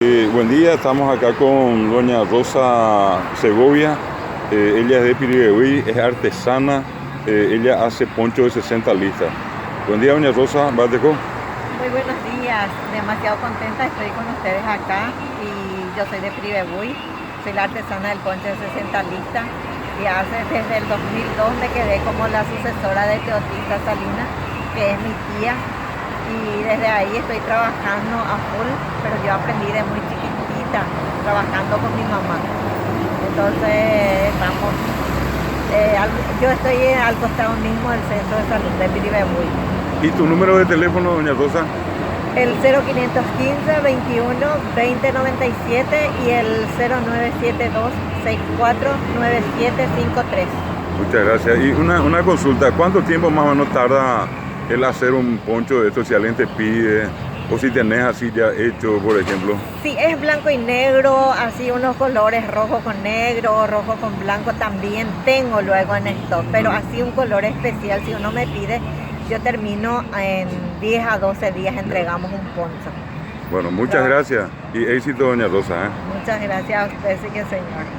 Buen día, estamos acá con doña Rosa Segovia. Ella es de Piribebuy, es artesana. Ella hace poncho de 60 listas. Buen día, doña Rosa. ¿Bateco? Muy buenos días, demasiado contenta estoy con ustedes acá y yo soy de Piribebuy, soy la artesana del poncho de 60 listas y desde el 2002 me quedé como la sucesora de Teotista Salinas, que es mi tía, y desde ahí estoy trabajando a full, pero yo aprendí de muy chiquitita trabajando con mi mamá. Entonces yo estoy al costado mismo del centro de salud de Piribebuy. ¿Y tu número de teléfono, doña Rosa? El 0515 21 20 97 y el 0972 64 9753. Muchas gracias. Y una consulta, ¿cuánto tiempo más o menos tarda el hacer un poncho de estos si alguien te pide? O si tenés así ya hecho, por ejemplo. Si es blanco y negro, así unos colores rojo con negro, rojo con blanco también tengo luego en stock, pero así un color especial, si uno me pide, yo termino en 10 a 12 días, entregamos un poncho. Bueno, muchas gracias y éxito, doña Rosa. Muchas gracias a usted, sí que señor.